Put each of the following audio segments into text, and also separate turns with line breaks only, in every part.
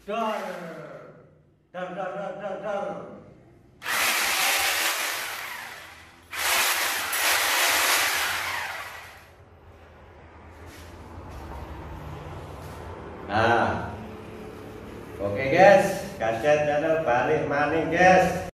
Dar, dar, dar, dar, dar, dar. Nah, oke guys, kaset channel balik maning guys.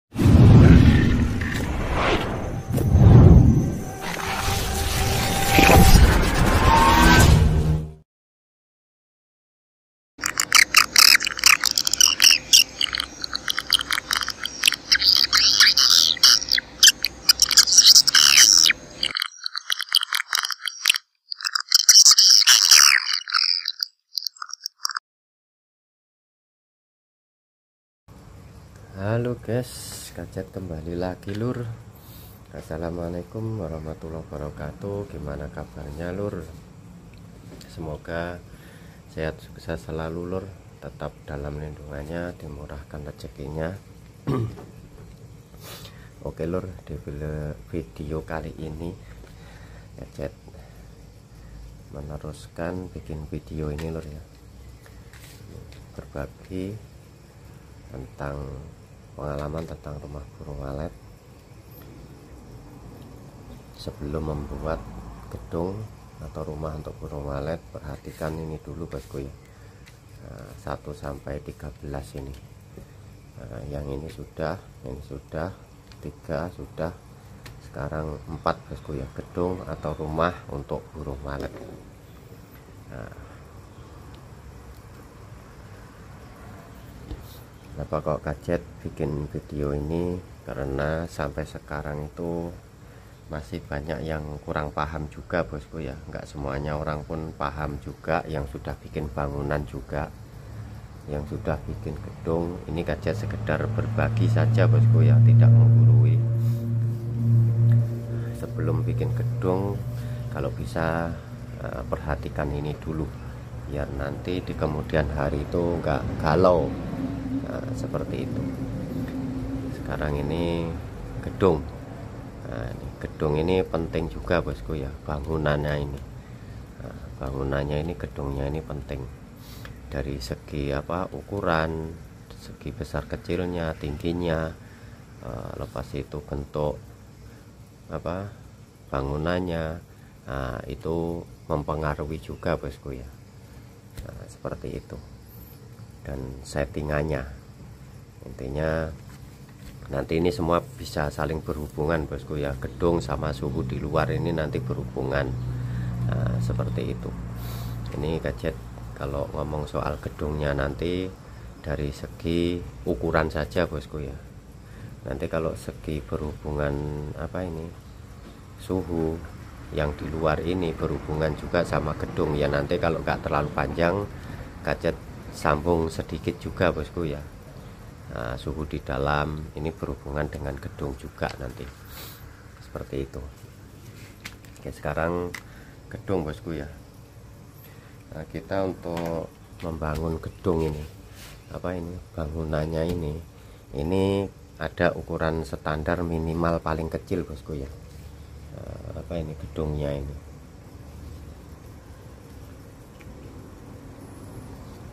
Halo guys, kajet kembali lagi lur. Assalamualaikum warahmatullahi wabarakatuh. Gimana kabarnya lur? Semoga sehat sukses selalu lur, tetap dalam lindungannya, dimurahkan rezekinya. Oke lur, di video kali ini kajet meneruskan bikin video ini lur ya, berbagi tentang pengalaman tentang rumah burung walet sebelum membuat gedung atau rumah untuk burung walet. Perhatikan ini dulu bosku ya, 1 sampai 13 ini. Yang ini sudah 3 sudah, sekarang 4 bosku ya, gedung atau rumah untuk burung walet. Kenapa kok kajet bikin video ini? Karena sampai sekarang itu masih banyak yang kurang paham juga bosku ya. Nggak semuanya orang pun paham juga, yang sudah bikin bangunan juga, yang sudah bikin gedung. Ini kajet sekedar berbagi saja bosku ya, tidak menggurui. Sebelum bikin gedung, kalau bisa perhatikan ini dulu, biar nanti di kemudian hari itu nggak galau. Seperti itu. Sekarang ini gedung. Ini gedung ini penting juga bosku ya, bangunannya ini. Bangunannya ini, gedungnya ini penting dari segi ukuran, segi besar kecilnya, tingginya, lepas itu bentuk bangunannya, itu mempengaruhi juga bosku ya. Seperti itu. Dan settingannya, intinya nanti ini semua bisa saling berhubungan bosku ya, gedung sama suhu di luar ini nanti berhubungan. Seperti itu. Ini kajet kalau ngomong soal gedungnya nanti dari segi ukuran saja bosku ya. Nanti kalau segi berhubungan suhu yang di luar ini berhubungan juga sama gedung ya. Nanti kalau nggak terlalu panjang, kajet sambung sedikit juga bosku ya. Suhu di dalam ini berhubungan dengan gedung juga nanti, seperti itu. Oke, sekarang gedung bosku ya. Kita untuk membangun gedung ini, bangunannya ini ada ukuran standar minimal paling kecil bosku ya. Gedungnya ini,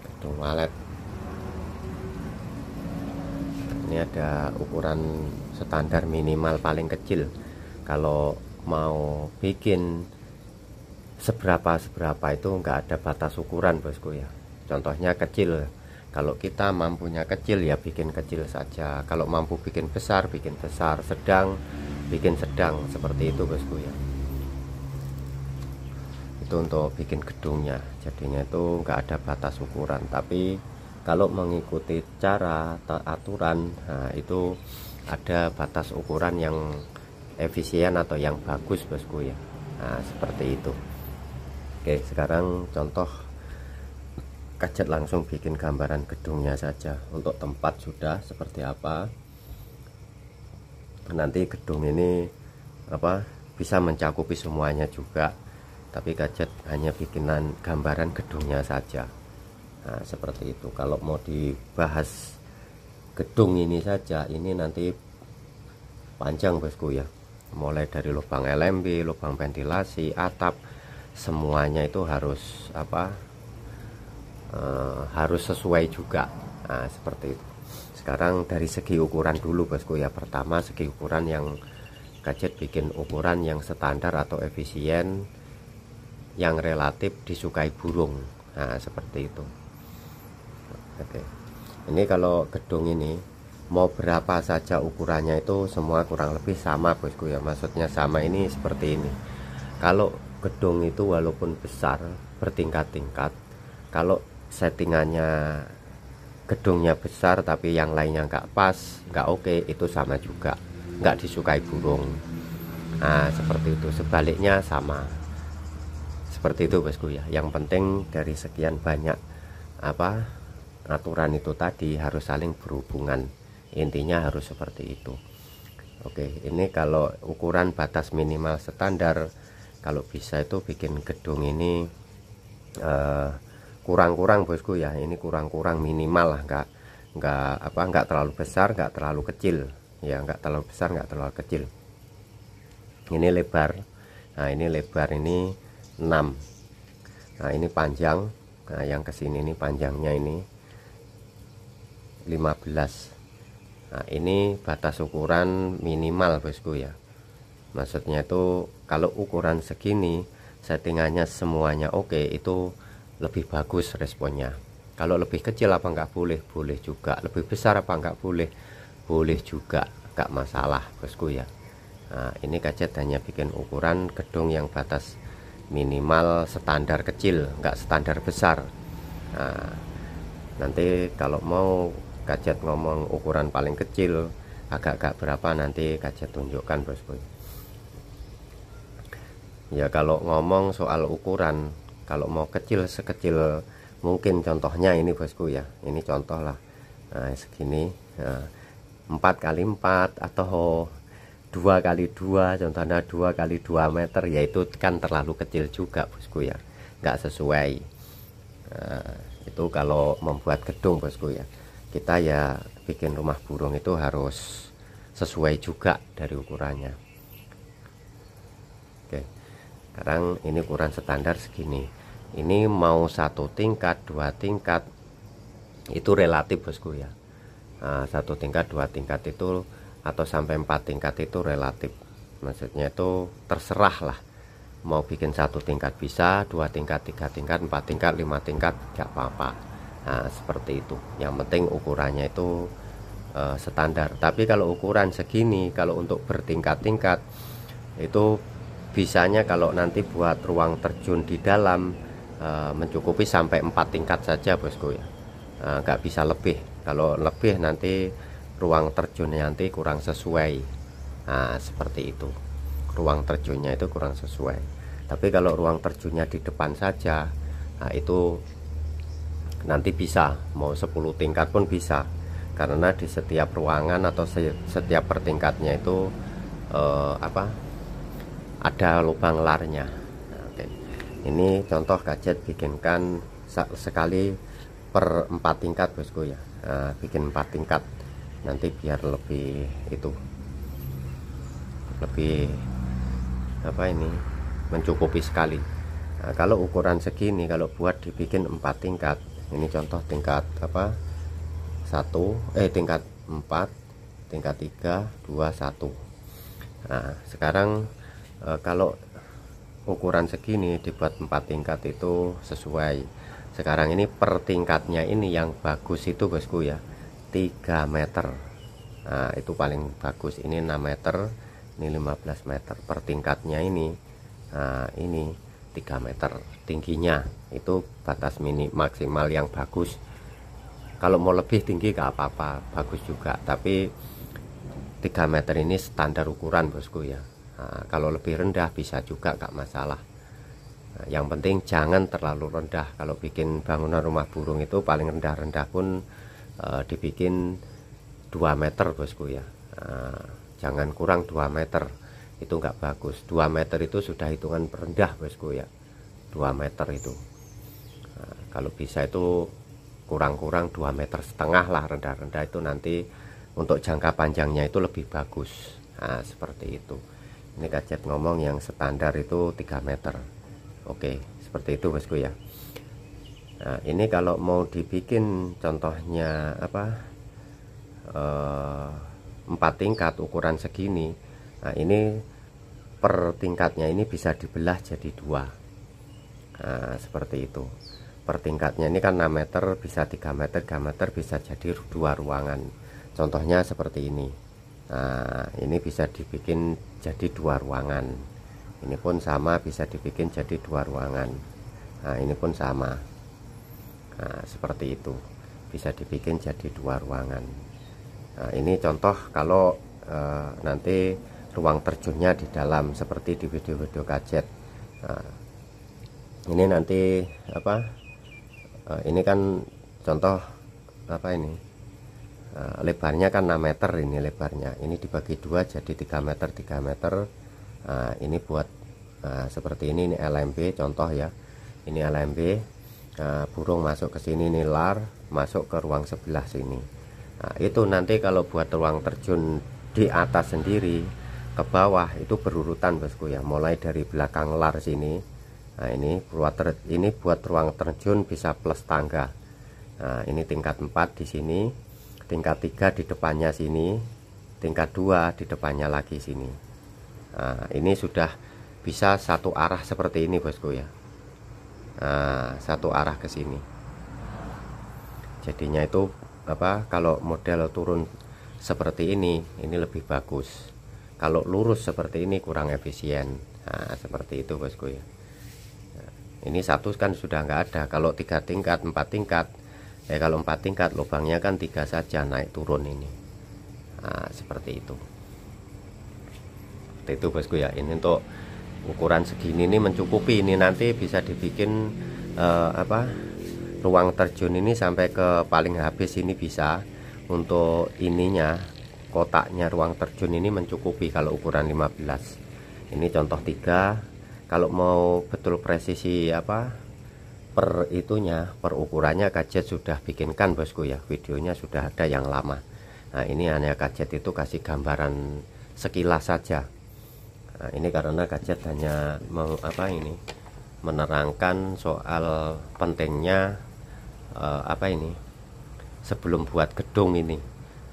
gedung walet ini ada ukuran standar minimal paling kecil. Kalau mau bikin seberapa itu nggak ada batas ukuran bosku ya. Contohnya kecil, kalau kita mampunya kecil ya bikin kecil saja, kalau mampu bikin besar bikin besar, sedang bikin sedang, seperti itu bosku ya. Itu untuk bikin gedungnya, jadinya itu nggak ada batas ukuran. Tapi kalau mengikuti cara aturan, itu ada batas ukuran yang efisien atau yang bagus bosku ya. Seperti itu. Oke, sekarang contoh kajet langsung bikin gambaran gedungnya saja. Untuk tempat sudah seperti apa, nanti gedung ini bisa mencakupi semuanya juga, tapi kajet hanya bikinan gambaran gedungnya saja. Seperti itu. Kalau mau dibahas gedung ini saja, ini nanti panjang bosku ya, mulai dari lubang LMB, lubang ventilasi, atap, semuanya itu harus harus sesuai juga. Nah, seperti itu. Sekarang dari segi ukuran dulu bosku ya. Pertama segi ukuran, yang gadget bikin ukuran yang standar atau efisien, yang relatif disukai burung. Nah, seperti itu. Oke, ini kalau gedung ini mau berapa saja ukurannya itu semua kurang lebih sama bosku ya. Maksudnya sama ini seperti ini. Kalau gedung itu walaupun besar bertingkat-tingkat, kalau settingannya gedungnya besar tapi yang lainnya nggak pas, nggak oke, itu sama juga, nggak disukai burung. Nah, seperti itu. Sebaliknya sama, seperti itu bosku ya. Yang penting dari sekian banyak aturan itu tadi harus saling berhubungan, intinya harus seperti itu. Oke, ini kalau ukuran batas minimal standar, kalau bisa itu bikin gedung ini kurang-kurang bosku ya. Ini kurang-kurang minimal lah, nggak terlalu besar, nggak terlalu kecil ya, nggak terlalu besar, nggak terlalu kecil. Ini lebar, nah ini lebar ini 6, nah ini panjang, nah yang kesini ini panjangnya ini 15. Nah ini batas ukuran minimal bosku ya. Maksudnya itu kalau ukuran segini settingannya semuanya oke, itu lebih bagus responnya. Kalau lebih kecil apa nggak boleh? Boleh juga. Lebih besar apa nggak boleh? Boleh juga, nggak masalah bosku ya. Nah, ini gadget hanya bikin ukuran gedung yang batas minimal standar kecil, nggak standar besar. Nah, nanti kalau mau gadget ngomong ukuran paling kecil agak-agak berapa, nanti gadget tunjukkan bosku ya. Kalau ngomong soal ukuran, kalau mau kecil sekecil mungkin, contohnya ini bosku ya, ini contoh lah. Nah, segini, 4x4 atau 2x2, contohnya 2x2 meter, yaitu kan terlalu kecil juga bosku ya, nggak sesuai. Nah, itu kalau membuat gedung bosku ya, kita ya bikin rumah burung itu harus sesuai juga dari ukurannya. Oke, sekarang ini ukuran standar segini. Ini mau 1 tingkat, 2 tingkat itu relatif bosku ya. Nah, 1 tingkat, 2 tingkat itu, atau sampai 4 tingkat itu relatif. Maksudnya itu terserah lah, mau bikin 1 tingkat bisa, 2 tingkat, 3 tingkat, 4 tingkat, 5 tingkat, gak apa-apa. Nah, seperti itu. Yang penting ukurannya itu standar. Tapi kalau ukuran segini, kalau untuk bertingkat-tingkat itu bisanya kalau nanti buat ruang terjun di dalam mencukupi sampai 4 tingkat saja bosku ya. Nggak bisa lebih. Kalau lebih nanti ruang terjunnya nanti kurang sesuai. Nah, seperti itu. Ruang terjunnya itu kurang sesuai. Tapi kalau ruang terjunnya di depan saja, nah itu nanti bisa, mau 10 tingkat pun bisa, karena di setiap ruangan atau setiap pertingkatnya itu ada lubang larnya. Nah, oke. Ini contoh gadget bikinkan sekali per 4 tingkat bosku ya. Nah, bikin 4 tingkat nanti biar lebih mencukupi sekali. Nah, kalau ukuran segini, kalau buat dibikin 4 tingkat, ini contoh tingkat tingkat 4, tingkat 3, 2, 1. Nah, sekarang kalau ukuran segini dibuat 4 tingkat itu sesuai. Sekarang ini per tingkatnya ini yang bagus itu bosku ya, 3 meter. Nah, itu paling bagus. Ini 6 meter, ini 15 meter per tingkatnya ini. Nah, ini 3 meter tingginya, itu batas maksimal yang bagus. Kalau mau lebih tinggi gak apa-apa, bagus juga, tapi 3 meter ini standar ukuran bosku ya. Nah, kalau lebih rendah bisa juga, gak masalah. Nah, yang penting jangan terlalu rendah. Kalau bikin bangunan rumah burung itu paling rendah-rendah pun dibikin 2 meter bosku ya. Nah, jangan kurang 2 meter, itu nggak bagus. 2 meter itu sudah hitungan rendah bosku ya, 2 meter itu. Nah, kalau bisa itu kurang-kurang 2,5 meter lah, rendah-rendah itu nanti untuk jangka panjangnya itu lebih bagus. Nah, seperti itu. Ini gadget ngomong yang standar itu 3 meter. Oke, seperti itu bosku ya. Nah, ini kalau mau dibikin contohnya apa, 4 tingkat ukuran segini. Nah, ini per tingkatnya ini bisa dibelah jadi 2. Nah, seperti itu. Per tingkatnya ini kan 6 meter, bisa 3 meter, 3 meter, bisa jadi 2 ruangan. Contohnya seperti ini. Nah, ini bisa dibikin jadi 2 ruangan. Ini pun sama, bisa dibikin jadi 2 ruangan. Nah, ini pun sama. Nah, seperti itu. Bisa dibikin jadi 2 ruangan. Nah, ini contoh kalau nanti ruang terjunnya di dalam seperti di video-video kajet. Nah, ini nanti apa, ini kan contoh apa ini, lebarnya kan 6 meter, ini lebarnya ini dibagi 2 jadi 3 meter 3 meter. Nah, ini buat seperti ini LMB contoh ya, ini LMB. Burung masuk ke sini, ini lar masuk ke ruang sebelah sini. Nah, itu nanti kalau buat ruang terjun di atas sendiri ke bawah itu berurutan bosku ya, mulai dari belakang lar sini. Nah, ini buat ruang terjun bisa plus tangga. Nah, ini tingkat 4 di sini, tingkat 3 di depannya sini, tingkat 2 di depannya lagi sini. Nah, ini sudah bisa satu arah seperti ini bosku ya. Nah, satu arah ke sini. Jadinya itu apa, kalau model turun seperti ini lebih bagus. Kalau lurus seperti ini kurang efisien. Nah, seperti itu bosku ya. Nah, ini satu kan sudah nggak ada. Kalau 3 tingkat 4 tingkat, kalau 4 tingkat lubangnya kan 3 saja naik turun ini. Nah, seperti itu. Seperti itu bosku ya. Ini untuk ukuran segini ini mencukupi. Ini nanti bisa dibikin apa, ruang terjun ini sampai ke paling habis ini bisa. Untuk ininya, kotaknya ruang terjun ini mencukupi kalau ukuran 15. Ini contoh 3. Kalau mau betul presisi apa, per itunya, per ukurannya Kajet sudah bikinkan bosku ya, videonya sudah ada yang lama. Nah, ini hanya Kajet itu kasih gambaran sekilas saja. Nah, ini karena Kajet hanya apa ini, menerangkan soal pentingnya apa ini, sebelum buat gedung ini,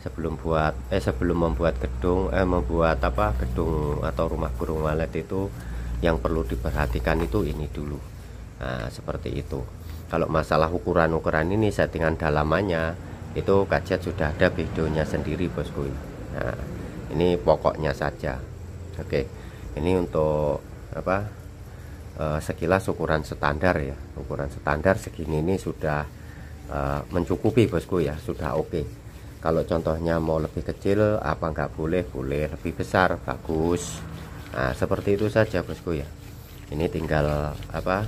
sebelum membuat gedung, membuat apa, gedung atau rumah burung walet itu yang perlu diperhatikan itu ini dulu. Nah, seperti itu. Kalau masalah ukuran-ukuran ini, settingan dalamannya itu Kajet sudah ada videonya sendiri bosku. Nah, ini pokoknya saja. Oke, ini untuk apa, sekilas ukuran standar ya. Ukuran standar segini ini sudah mencukupi bosku ya, sudah oke. Kalau contohnya mau lebih kecil apa nggak boleh, boleh lebih besar bagus. Nah, seperti itu saja bosku ya. Ini tinggal apa,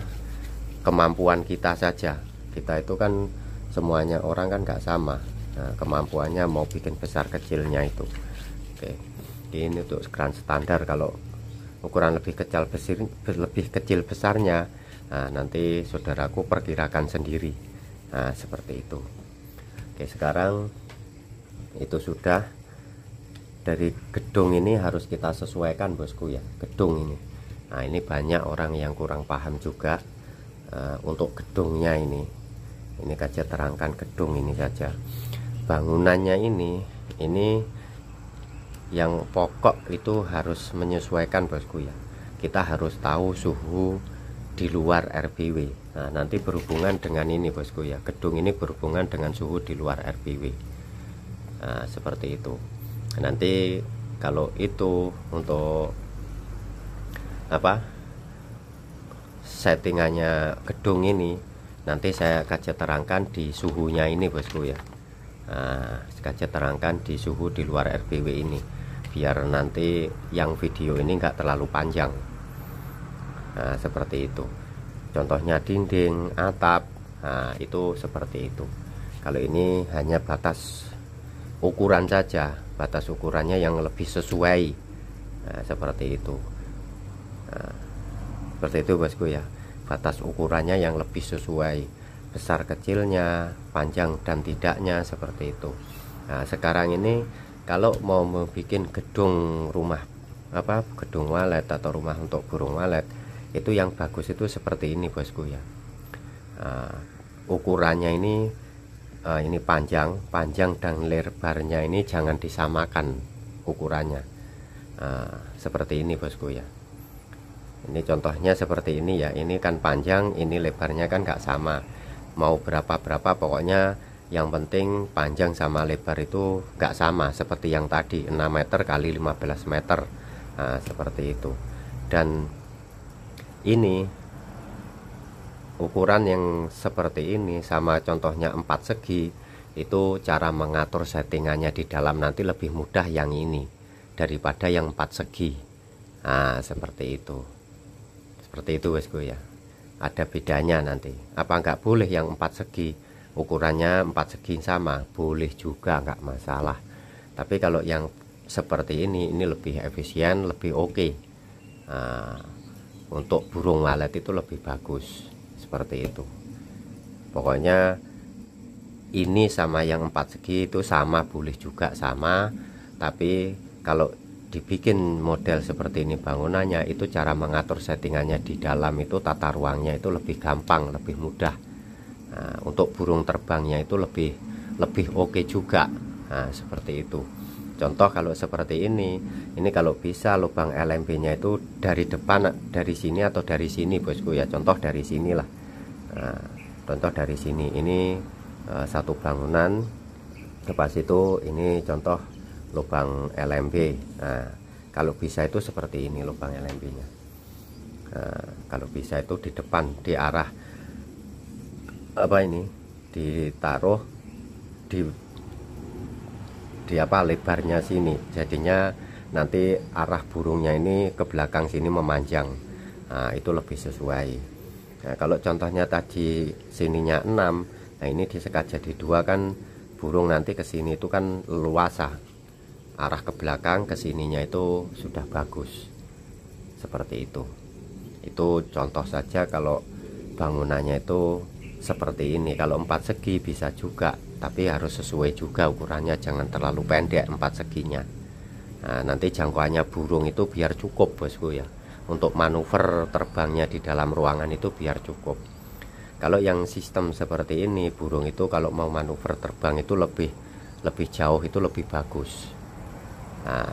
kemampuan kita saja. Kita itu kan semuanya orang kan nggak sama. Nah, kemampuannya mau bikin besar kecilnya itu. Oke, ini untuk ukuran standar. Kalau ukuran lebih kecil besarnya, nah, nanti saudaraku perkirakan sendiri. Nah, seperti itu. Oke, sekarang itu sudah. Dari gedung ini harus kita sesuaikan bosku ya, gedung ini. Nah, ini banyak orang yang kurang paham juga untuk gedungnya ini. Ini Kajet terangkan gedung ini saja. Bangunannya ini yang pokok itu harus menyesuaikan bosku ya. Kita harus tahu suhu di luar RBW. Nah, nanti berhubungan dengan ini bosku ya, gedung ini berhubungan dengan suhu di luar RBW. Nah, seperti itu. Nanti kalau itu untuk apa, settingannya gedung ini nanti saya Kajet terangkan di suhunya ini bosku ya. Nah, Kajet terangkan di suhu di luar RBW ini, biar nanti yang video ini enggak terlalu panjang. Nah, seperti itu. Contohnya dinding, atap, nah itu seperti itu. Kalau ini hanya batas ukuran saja, batas ukurannya yang lebih sesuai. Nah, seperti itu. Nah, seperti itu bosku ya, batas ukurannya yang lebih sesuai, besar kecilnya, panjang dan tidaknya, seperti itu. Nah, sekarang ini kalau mau membuat gedung rumah apa, gedung walet atau rumah untuk burung walet, itu yang bagus itu seperti ini bosku ya. Nah, ukurannya ini panjang dan lebarnya ini jangan disamakan ukurannya. Seperti ini bosku ya. Ini contohnya seperti ini ya. Ini kan panjang, ini lebarnya kan nggak sama. Mau berapa pokoknya yang penting panjang sama lebar itu nggak sama seperti yang tadi 6 meter kali 15 meter. Seperti itu. Dan ini ukuran yang seperti ini sama contohnya 4 segi itu cara mengatur settingannya di dalam nanti lebih mudah yang ini daripada yang 4 segi. Seperti itu bosku ya. Ada bedanya nanti. Apa nggak boleh yang 4 segi ukurannya 4 segi sama? Boleh juga, nggak masalah. Tapi kalau yang seperti ini lebih efisien, lebih oke. Untuk burung walet itu lebih bagus. Seperti itu. Pokoknya ini sama yang 4 segi itu sama, boleh juga sama. Tapi kalau dibikin model seperti ini bangunannya, itu cara mengatur settingannya di dalam itu tata ruangnya itu lebih gampang, lebih mudah. Untuk burung terbangnya itu lebih oke juga. Seperti itu. Contoh kalau seperti ini kalau bisa lubang LMB-nya itu dari depan, dari sini atau dari sini bosku ya. Contoh dari sinilah. Contoh dari sini. Ini satu bangunan. Lepas itu ini contoh lubang LMB. Kalau bisa itu seperti ini lubang LMB-nya. Kalau bisa itu di depan, di arah apa ini, ditaruh di lebarnya sini. Jadinya nanti arah burungnya ini ke belakang sini memanjang. Itu lebih sesuai. Kalau contohnya tadi sininya 6, ini disekat jadi 2 kan burung nanti ke sini itu kan luasa. Arah ke belakang ke sininya itu sudah bagus. Seperti itu. Itu contoh saja kalau bangunannya itu seperti ini. Kalau 4 segi bisa juga, tapi harus sesuai juga ukurannya, jangan terlalu pendek 4 seginya. Nanti jangkauannya burung itu biar cukup bosku ya. Untuk manuver terbangnya di dalam ruangan itu biar cukup. Kalau yang sistem seperti ini, burung itu kalau mau manuver terbang itu lebih jauh, itu lebih bagus.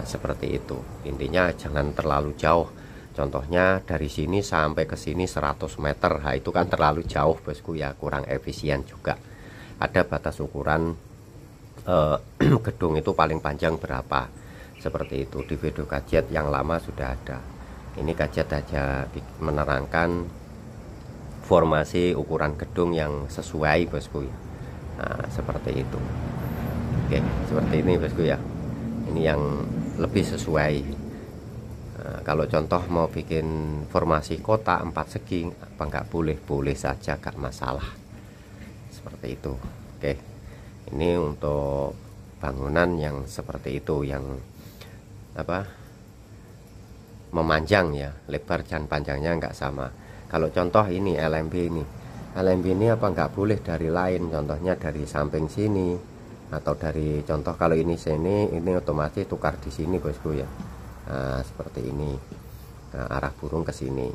Seperti itu. Intinya jangan terlalu jauh. Contohnya dari sini sampai ke sini 100 meter. Itu kan terlalu jauh bosku ya, kurang efisien juga. Ada batas ukuran gedung itu paling panjang berapa. Seperti itu. Di video gadget yang lama sudah ada. Ini gadget aja menerangkan formasi ukuran gedung yang sesuai bosku ya. Seperti itu. Oke, seperti ini bosku ya. Ini yang lebih sesuai. Kalau contoh mau bikin formasi kotak 4 segi apa nggak boleh? Boleh saja, nggak masalah. Seperti itu. Oke, ini untuk bangunan yang seperti itu, yang apa, memanjang ya, lebar dan panjangnya nggak sama. Kalau contoh ini LMB ini apa nggak boleh dari lain? Contohnya dari samping sini atau dari contoh kalau ini sini, ini otomatis tukar di sini bosku ya. Seperti ini. Arah burung ke sini.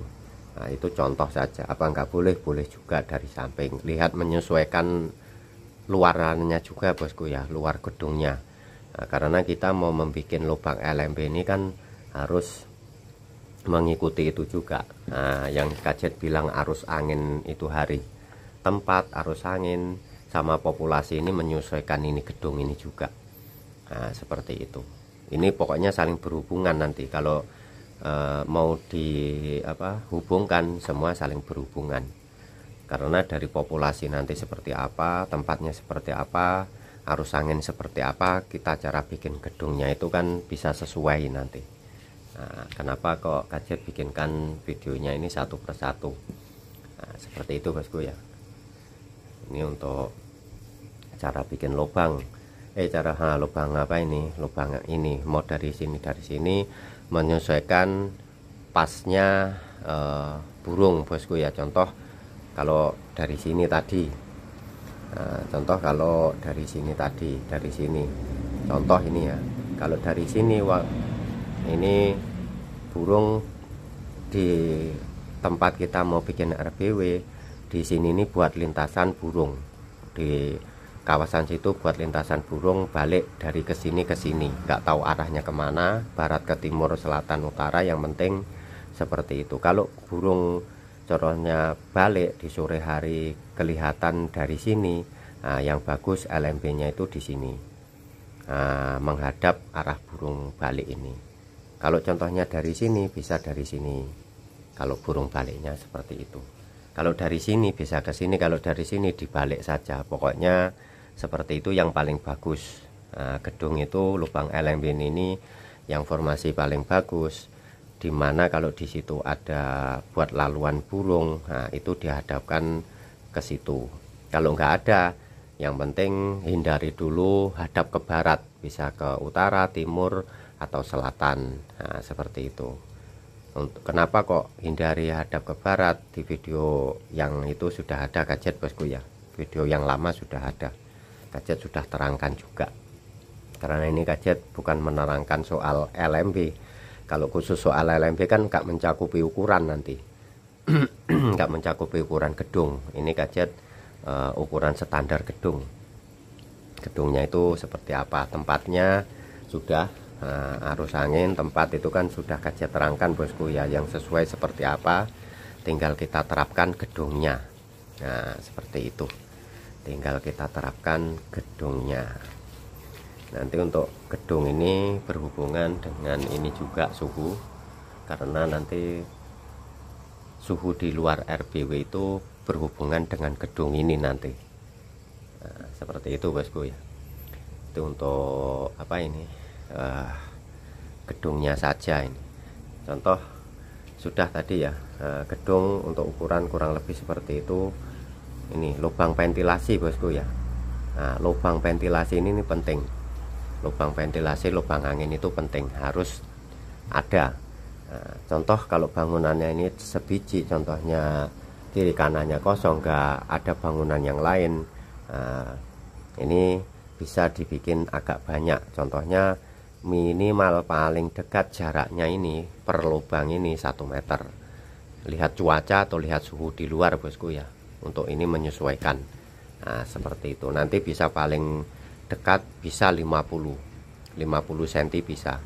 Itu contoh saja. Apa nggak boleh? Boleh juga dari samping. Lihat menyesuaikan luarannya juga bosku ya, luar gedungnya. Karena kita mau membuat lubang LMB ini kan harus mengikuti itu juga. Yang gadget bilang arus angin itu hari tempat, arus angin sama populasi ini menyesuaikan ini gedung ini juga. Seperti itu. Ini pokoknya saling berhubungan nanti. Kalau mau hubungkan, semua saling berhubungan. Karena dari populasi nanti seperti apa, tempatnya seperti apa, arus angin seperti apa, kita cara bikin gedungnya itu kan bisa sesuai nanti. Kenapa kok gadget bikinkan videonya ini satu persatu. Seperti itu bosku ya. Ini untuk cara bikin lubang. Lubang apa ini? Lubang ini mau dari sini menyesuaikan pasnya burung bosku ya. Contoh kalau dari sini tadi. Dari sini. Contoh ini ya. Kalau dari sini ini burung di tempat kita mau bikin RBW di sini ini buat lintasan burung, di kawasan situ buat lintasan burung balik dari ke sini nggak tahu arahnya kemana, barat ke timur, selatan, utara, yang penting seperti itu. Kalau burung contohnya balik di sore hari kelihatan dari sini, nah, yang bagus LMB nya itu di sini, menghadap arah burung balik ini. Kalau contohnya dari sini bisa dari sini, kalau burung baliknya seperti itu. Kalau dari sini bisa ke sini, kalau dari sini dibalik saja. Pokoknya seperti itu yang paling bagus. Gedung itu lubang LMB ini yang formasi paling bagus, dimana kalau di situ ada buat laluan burung, nah itu dihadapkan ke situ. Kalau nggak ada, yang penting hindari dulu hadap ke barat, bisa ke utara, timur, atau selatan. Nah, seperti itu. Kenapa kok hindari hadap ke barat? Di video yang itu sudah ada gadget bosku ya, video yang lama sudah ada, gadget sudah terangkan juga. Karena ini gadget bukan menerangkan soal LMB. Kalau khusus soal LMB kan nggak mencakupi ukuran nanti, nggak mencakupi ukuran gedung. Ini gadget ukuran standar gedung. Gedungnya itu seperti apa, tempatnya sudah, arus angin, tempat itu kan sudah gadget terangkan bosku ya, yang sesuai seperti apa tinggal kita terapkan gedungnya. Nah seperti itu, tinggal kita terapkan gedungnya. Nanti untuk gedung ini berhubungan dengan ini juga suhu, karena nanti suhu di luar RBW itu berhubungan dengan gedung ini nanti. Nah, seperti itu bosku ya. Itu untuk apa ini, gedungnya saja ini. Contoh sudah tadi ya, gedung untuk ukuran kurang lebih seperti itu. Ini lubang ventilasi bosku ya. Nah, lubang ventilasi ini penting. Lubang ventilasi, lubang angin itu penting, harus ada. Nah, contoh kalau bangunannya ini sebiji, contohnya kiri kanannya kosong, nggak ada bangunan yang lain, nah, ini bisa dibikin agak banyak. Contohnya minimal paling dekat jaraknya ini per lubang ini 1 meter. Lihat cuaca atau lihat suhu di luar bosku ya, untuk ini menyesuaikan. Nah seperti itu, nanti bisa paling dekat bisa 50 cm bisa.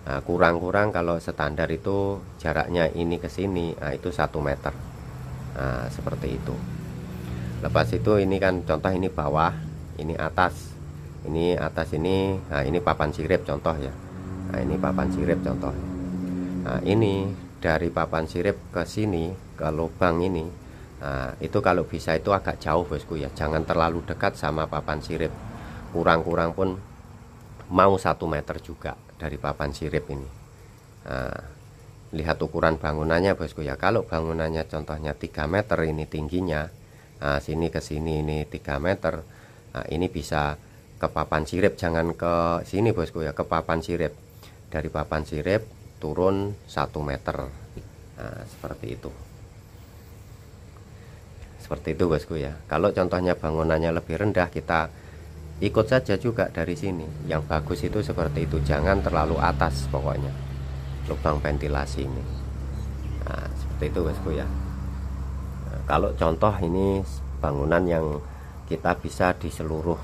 Nah, kurang-kurang kalau standar itu jaraknya ini ke sini, nah itu 1 meter. Nah seperti itu. Lepas itu ini kan contoh ini bawah, ini atas, ini atas ini, nah ini papan sirip contoh ya. Nah ini papan sirip contoh. Nah ini dari papan sirip ke sini ke lubang ini, nah itu kalau bisa itu agak jauh bosku ya, jangan terlalu dekat sama papan sirip. Kurang-kurang pun mau 1 meter juga dari papan sirip ini. Nah, lihat ukuran bangunannya bosku ya. Kalau bangunannya contohnya 3 meter ini tingginya, nah sini ke sini ini 3 meter, nah ini bisa ke papan sirip, jangan ke sini bosku ya, ke papan sirip. Dari papan sirip turun 1 meter. Nah seperti itu, seperti itu bosku ya. Kalau contohnya bangunannya lebih rendah, kita ikut saja juga dari sini. Yang bagus itu seperti itu, jangan terlalu atas pokoknya lubang ventilasi ini. Nah seperti itu bosku ya. Nah, kalau contoh ini bangunan yang kita bisa di seluruh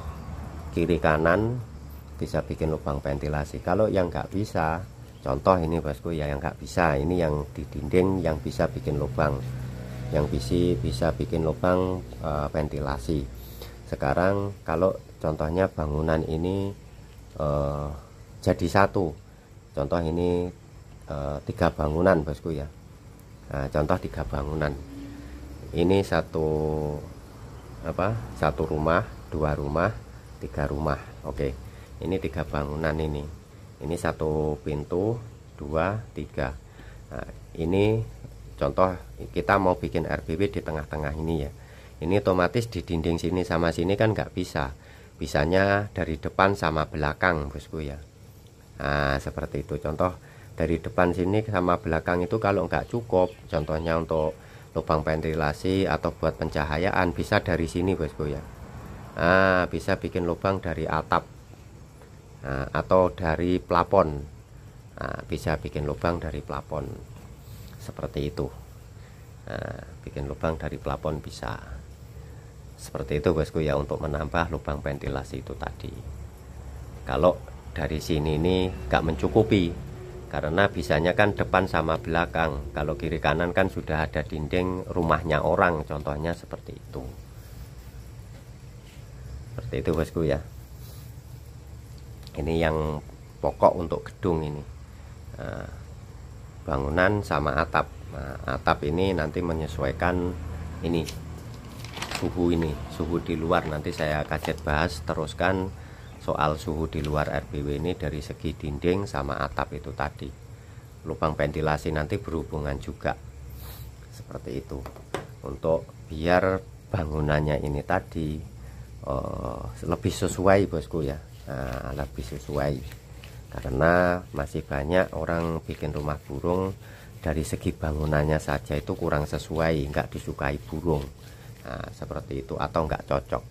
kiri kanan bisa bikin lubang ventilasi. Kalau yang nggak bisa, contoh ini bosku ya, yang nggak bisa, ini yang di dinding yang bisa bikin lubang, yang bisa bikin lubang ventilasi. Sekarang kalau contohnya bangunan ini jadi satu, contoh ini 3 bangunan bosku ya. Nah, contoh 3 bangunan ini satu rumah, 2 rumah, 3 rumah. Oke, ini 3 bangunan ini 1 pintu, 2, 3. Nah, ini contoh kita mau bikin RBW di tengah-tengah ini ya. Ini otomatis di dinding sini sama sini kan nggak bisa, bisanya dari depan sama belakang bosku ya. Nah seperti itu, contoh dari depan sini sama belakang itu kalau nggak cukup, contohnya untuk lubang ventilasi atau buat pencahayaan, bisa dari sini bosku ya. Nah bisa bikin lubang dari atap, nah, atau dari plafon. Nah, bisa bikin lubang dari plafon seperti itu. Nah bikin lubang dari plafon bisa. Seperti itu bosku ya, untuk menambah lubang ventilasi itu tadi. Kalau dari sini ini nggak mencukupi, karena bisanya kan depan sama belakang. Kalau kiri kanan kan sudah ada dinding rumahnya orang, contohnya seperti itu. Seperti itu bosku ya. Ini yang pokok untuk gedung ini. Nah, bangunan sama atap. Nah, atap ini nanti menyesuaikan ini suhu di luar. Nanti saya kajet bahas teruskan soal suhu di luar RBW ini dari segi dinding sama atap itu tadi. Lubang ventilasi nanti berhubungan juga seperti itu, untuk biar bangunannya ini tadi lebih sesuai bosku ya. Nah, lebih sesuai, karena masih banyak orang bikin rumah burung dari segi bangunannya saja itu kurang sesuai, nggak disukai burung. Nah, seperti itu, atau nggak cocok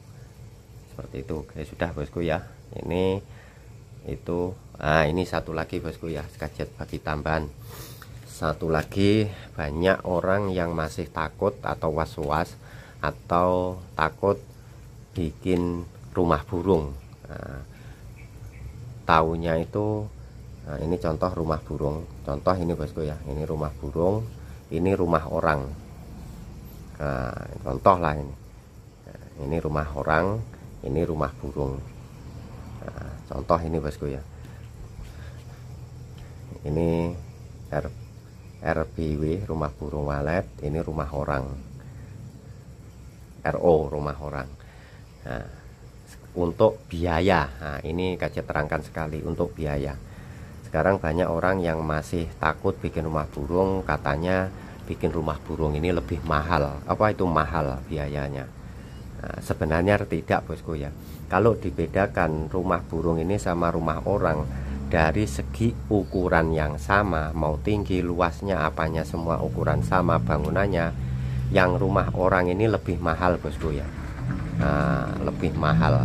seperti itu. Oke, sudah bosku ya, ini itu. Nah, ini satu lagi bosku ya, gadget bagi tambahan satu lagi. Banyak orang yang masih takut atau was-was atau takut bikin rumah burung. Nah, taunya itu, nah ini contoh rumah burung, contoh ini bosku ya, ini rumah burung, ini rumah orang. Nah, contoh lah ini. Nah, ini rumah orang, ini rumah burung. Nah, contoh ini bosku ya, ini RBW rumah burung walet, ini rumah orang, RO rumah orang. Nah, untuk biaya, nah ini kajet terangkan sekali untuk biaya. Sekarang banyak orang yang masih takut bikin rumah burung, katanya bikin rumah burung ini lebih mahal. Apa itu mahal biayanya? Nah, sebenarnya tidak bosku ya. Kalau dibedakan rumah burung ini sama rumah orang, dari segi ukuran yang sama, mau tinggi, luasnya, apanya semua ukuran sama, bangunannya, yang rumah orang ini lebih mahal bosku ya. Nah, lebih mahal.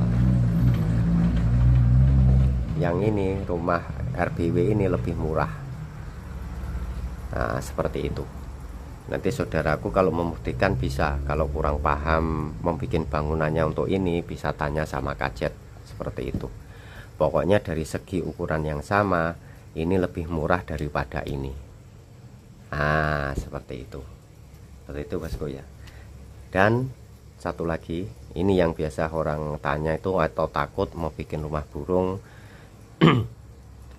Yang ini rumah RBW ini lebih murah. Nah, seperti itu. Nanti saudaraku kalau membuktikan bisa, kalau kurang paham membuat bangunannya untuk ini, bisa tanya sama kajet seperti itu. Pokoknya dari segi ukuran yang sama, ini lebih murah daripada ini. Ah, seperti itu. Seperti itu bosku ya. Dan satu lagi, ini yang biasa orang tanya itu atau takut mau bikin rumah burung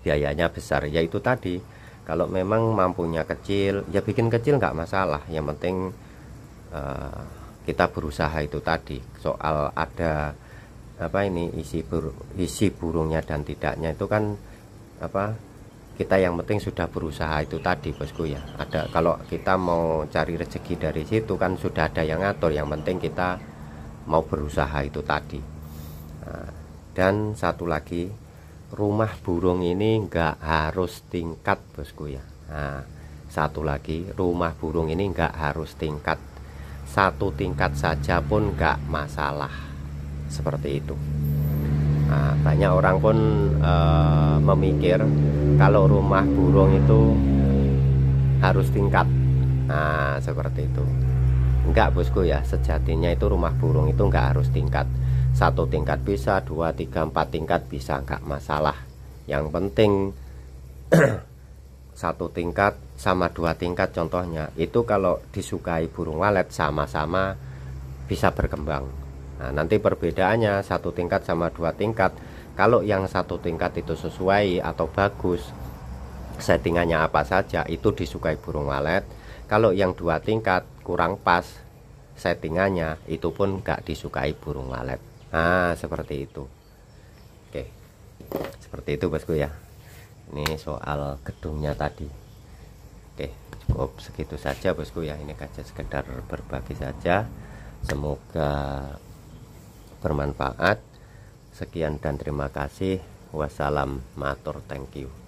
biayanya besar, yaitu tadi, kalau memang mampunya kecil ya bikin kecil nggak masalah, yang penting kita berusaha itu tadi. Soal ada apa ini isi burungnya dan tidaknya itu kan apa, kita yang penting sudah berusaha itu tadi bosku ya. Ada, kalau kita mau cari rezeki dari situ kan sudah ada yang ngatur, yang penting kita mau berusaha itu tadi. Nah, dan satu lagi, rumah burung ini nggak harus tingkat bosku ya. Nah, satu lagi, rumah burung ini nggak harus tingkat, satu tingkat saja pun nggak masalah, seperti itu. Nah, banyak orang pun memikir kalau rumah burung itu harus tingkat. Nah, seperti itu. Enggak bosku ya, sejatinya itu rumah burung itu enggak harus tingkat. Satu tingkat bisa, 2, 3, 4 tingkat bisa, enggak masalah. Yang penting satu tingkat sama 2 tingkat contohnya, itu kalau disukai burung walet sama-sama bisa berkembang. Nah, nanti perbedaannya satu tingkat sama 2 tingkat. Kalau yang satu tingkat itu sesuai atau bagus, settingannya apa saja itu disukai burung walet. Kalau yang 2 tingkat kurang pas settingannya, itu pun gak disukai burung walet. Nah, seperti itu. Oke, seperti itu bosku ya. Ini soal gedungnya tadi. Oke, cukup segitu saja bosku ya. Ini kajian sekedar berbagi saja. Semoga bermanfaat. Sekian dan terima kasih. Wassalam, matur, thank you.